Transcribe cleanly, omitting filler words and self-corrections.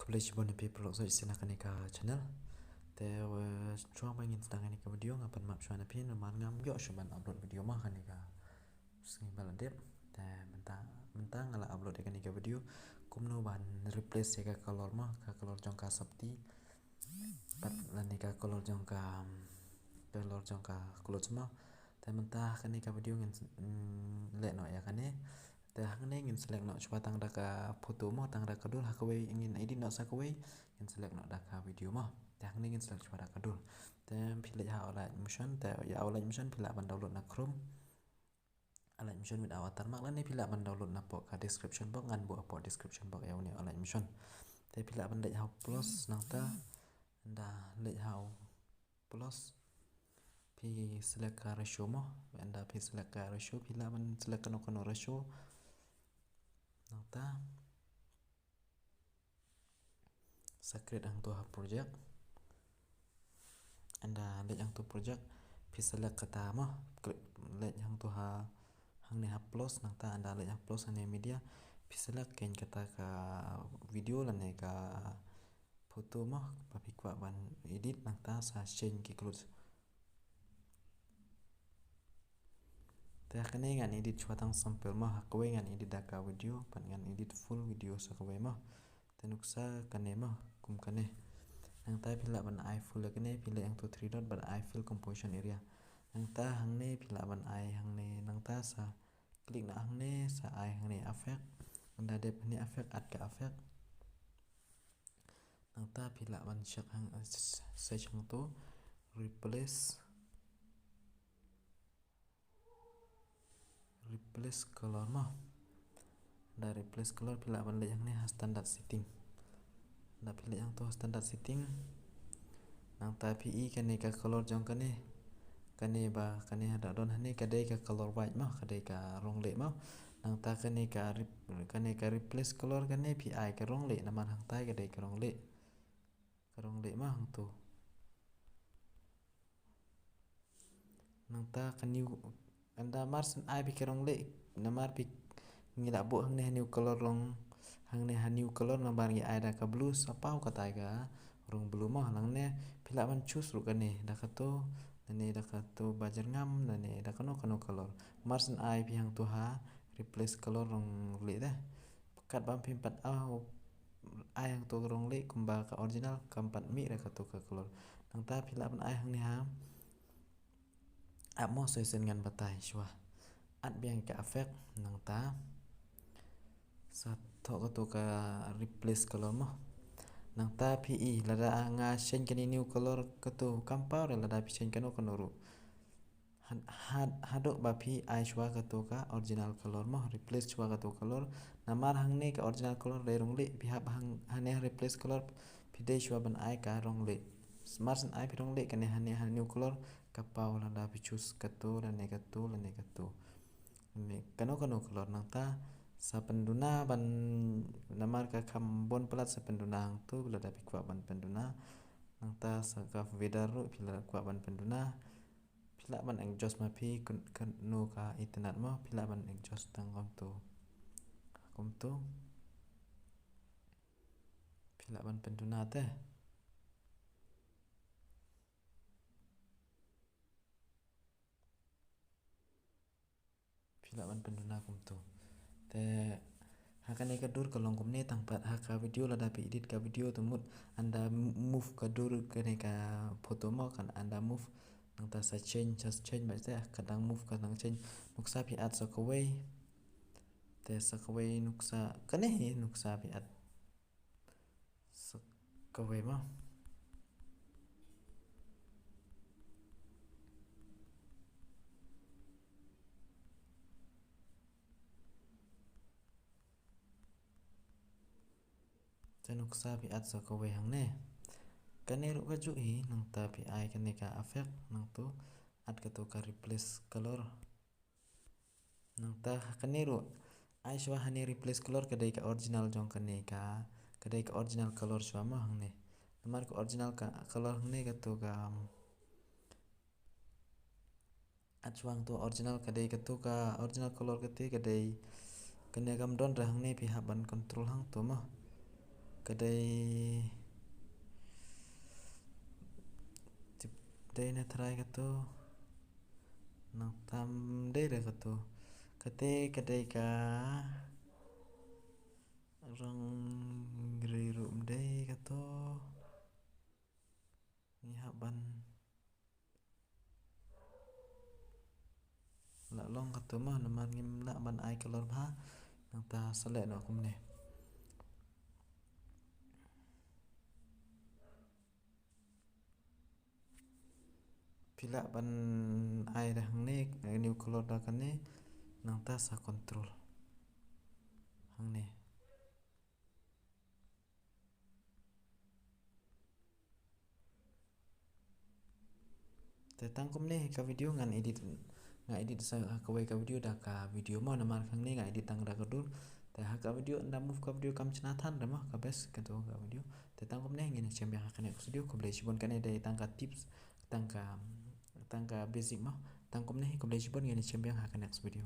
College bon pi pelok so isina kanika channel te chuang bangin sedang kanika video ngapan map chuan api normal ngam yo chuban upload video mah kanika singi baladep te mentang ngala upload kanika video kumno ban replace ka color mah ka color jong ka sabti pat lanika color jong ka clothes mah te mentah kanika video ngin le no ya kane te hangne ngin select no chwa tang daka photo mo tang daka dul hakawai ngin edit no sakawai ngin select no daka video mo te hangne ngin select chwa daka dul te phile ha ola admission te ya ola admission phila ban download na Chrome ola admission with avatar mak lani phila ban download na po ka description box ngan bo po description box ya ola admission te phila ban le ha plus nangta da le ha plus pi select ka ratio mo anda pi select ka ratio phila ban select kono ratio nangta secret ang to ha project anda le ang to project pi select kata mo le ang to ha hang ne ha plus nangta anda le ha plus ane media pi select ken kata ka video lane ka photo mo papi kwa ban edit nangta sa change ki close te kane ngan edit chwa tang sample mo hakwe ngan edit daka video pan ngan edit full video sakwe mo te nuksa kane mo kum kane nang ta phila ban I full kane phila ang to 3 dot ban I fill composition area nang ta hangne phila ban I hangne nang ta sa click na hangne sa I hangne affect anda dep ni affect at ka affect nang ta phila ban shak hang search hang to replace color mo da replace color phila ban le hangne standard setting da phila yang to standard setting nang ta pi kane ka color jong kane ba kane hada don hane kadai ka color white ma kadai ka rong le ma nang ta kane ka replace color kane pi I ka rong le naman hang tai kadai ka rong le ma hang to nang ta ka new anda mars I bi ka rong le namar pi ngila bo hang ne new color long hang ne new color nambar ngi I da ka blue sapau ka tai ka rong blue ma lang ne phila ban choose ru kane da ka to nane da ka to bajar ngam nane da kano color mars I bi hang to ha replace color rong le da kat bam pim pat I hang to rong le kumba ka original kampat mi da ka to ka color nang ta phila ban I hang ne ha mo so sen ngan batai shwa at biang ka affect nang ta sa to ka replace color mo nang ta pi lada nga change kani new color ka to kampar lada pi change kano ru hado ba pi I shwa ka to ka original color mo replace shwa ka to color namar hang ne ka original color le rong le pi hane replace color pi de shwa ban I ka rong le smart I pi rong le kane hane new color ka pau lada pi choose ka to lane ka to ne kano color nang ta sa penduna ban namar ka khambon plat sa penduna hang tu lada pi kwa ban penduna nang ta sa ka vedaru phila kwa ban penduna phila ban exhaust ma phi no ka internet mo phila ban exhaust tang kom to phila ban penduna te phila ban penduna kom to te hakane ka dur kalong komne tangpat haka video lada pi edit ka video tumut anda move ka dur kane ka photo mo kan anda move nang ta sa change ba se kadang move kadang change nuksa pi at so kawai te sa kawai nuksa kane hi nuksa pi at so kawai mo te nuksa pi at so kawai hang ne kane ru ka ju hi nang ta pi I kane ka affect nang to at ka to ka replace color nang ta kane ru I shwa hane replace color kadai ka original jong kane ka kadai ka original color shwa ma hang ne namar ka original ka color hang ne ka to ka at shwang to original kadai ka to ka original color ka te kadai kane gam don ra hang ne pi haban control hang to ma kadai đây là try cái tu nó tam đây là cái tu cái đây cả rong gri rum đây cái tu ni haban lạ long cái tu mà nó mang nghiêm lạ ban ai color ha nó ta sẽ lệ nó cũng này pila ban ai dah ni new color dah kan ni nang ta sa control hang ni tetang kum ni ka video ngan edit sa ka wei ka video dah ka video mau nama hang ni ngan edit tang dah kedur teh ka video anda move ka video kam chana than dah mah ka best ka tu ka video tetang kum ni ngin chem yang kan studio ko boleh sibon kan ada tang ka tips tang ka basic mah tang kum ni ko boleh sibon ngin chem yang kan next video